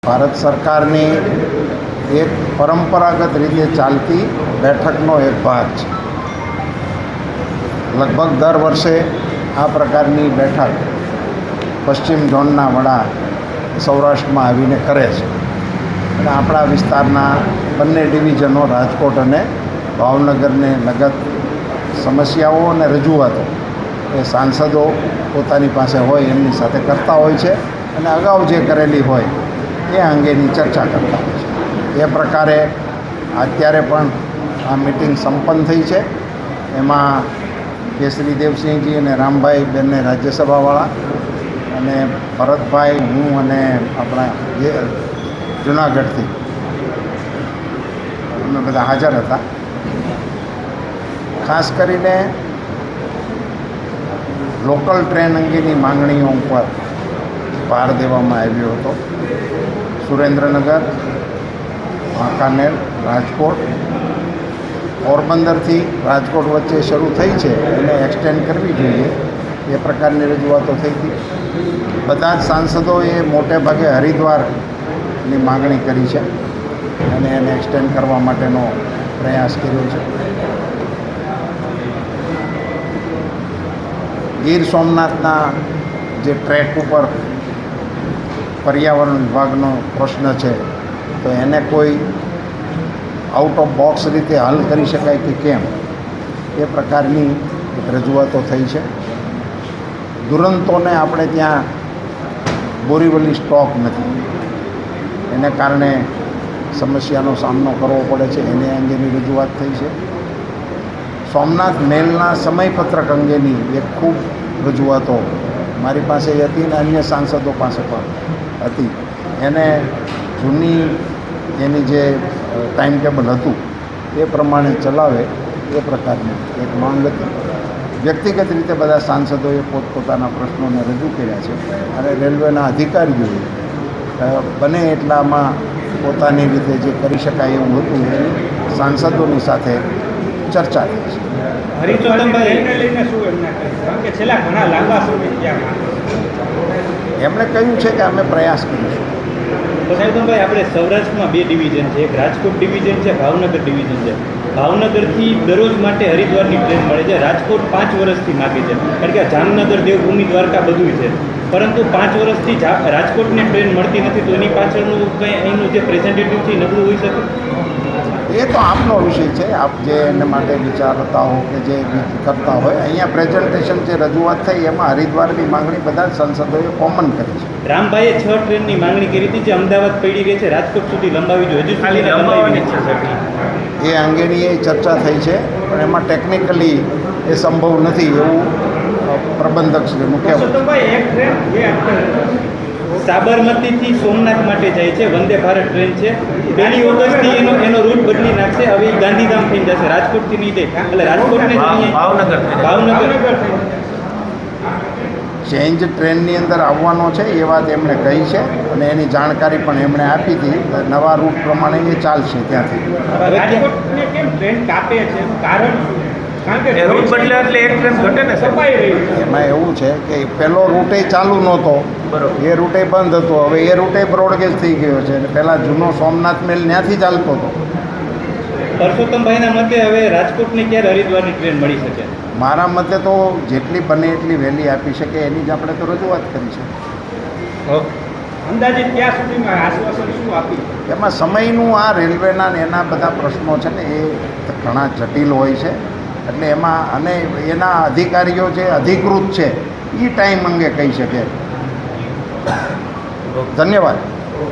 ભારત સરકારની એક પરંપરાગત રીતે ચાલતી બેઠકનો એક ભાગ છે. લગભગ દર વર્ષે આ પ્રકારની બેઠક પશ્ચિમ ઝોનના વડા સૌરાષ્ટ્રમાં આવીને કરે છે અને આપણા વિસ્તારના બંને ડિવિઝનો રાજકોટ અને ભાવનગરને લગત સમસ્યાઓ અને રજૂઆતો એ સાંસદો પોતાની પાસે હોય એમની સાથે કરતા હોય છે અને અગાઉ જે કરેલી હોય એ અંગેની ચર્ચા કરતા હોય છે. એ પ્રકારે અત્યારે પણ આ મિટિંગ સંપન્ન થઈ છે. એમાં કેસરી દેવસિંહજી અને રામભાઈ બંને રાજ્યસભાવાળા અને ભરતભાઈ, હું અને આપણા જે જુનાગઢથી અમે બધા હાજર હતા. ખાસ કરીને લોકલ ટ્રેન અંગેની માંગણીઓ ઉપર ભાર દેવામાં આવ્યો હતો. સુરેન્દ્રનગર, વાંકાનેર, રાજકોટ, પોરબંદરથી રાજકોટ વચ્ચે શરૂ થઈ છે એને એક્સટેન્ડ કરવી જોઈએ એ પ્રકારની રજૂઆતો થઈ હતી. બધા જ સાંસદોએ મોટે ભાગે હરિદ્વારની માગણી કરી છે અને એને એક્સટેન્ડ કરવા માટેનો પ્રયાસ કર્યો છે. ગીર સોમનાથના જે ટ્રેક ઉપર પર્યાવરણ વિભાગનો પ્રશ્ન છે તો એને કોઈ આઉટ ઓફ બોક્સ રીતે હલ કરી શકાય કે કેમ એ પ્રકારની એક રજૂઆતો થઈ છે. દુરંતોને આપણે ત્યાં બોરીવલી સ્ટોક નથી, એને કારણે સમસ્યાનો સામનો કરવો પડે છે, એને અંગેની રજૂઆત થઈ છે. સોમનાથ મેલના સમયપત્રક અંગેની એક ખૂબ રજૂઆતો મારી પાસે હતી અને અન્ય સાંસદો પાસે પણ હતી. એને જૂની એની જે ટાઈમ ટેબલ હતું એ પ્રમાણે ચલાવે એ પ્રકારની એક માંગ હતી. વ્યક્તિગત રીતે બધા સાંસદોએ પોતપોતાના પ્રશ્નોને રજૂ કર્યા છે અને રેલવેના અધિકારીઓએ બને એટલામાં પોતાની રીતે જે કરી શકાય એવું હતું એની સાંસદોની સાથે ચર્ચા થઈ છે. એમણે કહ્યું છે કે અમે પ્રયાસ કરીશું. સાહેબભાઈ, આપણે સૌરાષ્ટ્રમાં બે ડિવિઝન છે, એક રાજકોટ ડિવિઝન છે, ભાવનગર ડિવિઝન છે. ભાવનગરથી દરરોજ માટે હરિદ્વારની ટ્રેન મળે છે. રાજકોટ 5 વર્ષથી માગે છે, કારણ કે જામનગર, દેવભૂમિ, દ્વારકા બધું છે, પરંતુ 5 વર્ષથી રાજકોટને ટ્રેન મળતી નથી. તો એની પાછળનું કંઈ અહીંનું જે પ્રેઝન્ટેટિવ છે એ નબળું હોઈ શકે? એ તો આપનો વિષય છે. આપ જે એને માટે વિચારતા હો કે જે કરતા હોય, અહીંયા પ્રેઝન્ટેશન જે રજૂઆત થઈ એમાં હરિદ્વારની માંગણી બધા જ સંસદોએ કોમન કરી છે. રામભાઈએ 6 ટ્રેનની માંગણી કરી હતી જે અમદાવાદ પડી રહી છે, રાજકોટ સુધી લંબાવી જોઈએ. હજુ સુધી લંબાવવાની છે સર. એ અંગેની એ ચર્ચા થઈ છે પણ એમાં ટેકનિકલી એ સંભવ નથી એવું પ્રબંધકશ્રીનું કહેવું. સાબરમતીથી સોમનાથ માટે જાય છે, વંદે ભારત ટ્રેન છે. 2 ઓગસ્ટથી એનો રૂટ બદલી નાખશે. હવે એ ગાંધીધામ થઈ જશે, રાજકોટથી નહીં જાય. એટલે રાજકોટને ભાવનગર ચેન્જ ટ્રેનની અંદર આવવાનો છે એ વાત એમણે કહી છે અને એની જાણકારી પણ એમણે આપી હતી. નવા રૂટ પ્રમાણે એ ચાલશે ત્યાંથી. રાજકોટને કેમ ટ્રેન કાપે છે? કારણ કે રૂટ બદલે એટલે એક ટ્રેન ઘટે ને સપાઈ રહી. એમાં એવું છે કે પહેલો રૂટે ચાલુ નહોતો, એ રૂટે બંધ હતો. હવે એ રૂટે બ્રોડગેજ થઈ ગયો છે અને પહેલાં જૂનો સોમનાથ મેલ ત્યાંથી ચાલતો હતો. પરસોત્તમભાઈના મતે હવે રાજકોટને ક્યારે હરિદ્વારની ટ્રેન મળી શકે? મારા મતે તો જેટલી બને એટલી વહેલી આપી શકે એની જ આપણે તો રજૂઆત કરી છે. અંદાજિત ક્યાં સુધીમાં આશ્વાસન શું આપી? એમાં સમયનું આ રેલવેના ને એના બધા પ્રશ્નો છે ને એ ઘણા જટિલ હોય છે. એટલે એમાં અને એના અધિકારીઓ જે અધિકૃત છે એ ટાઈમ અંગે કહી શકે. ધન્યવાદ.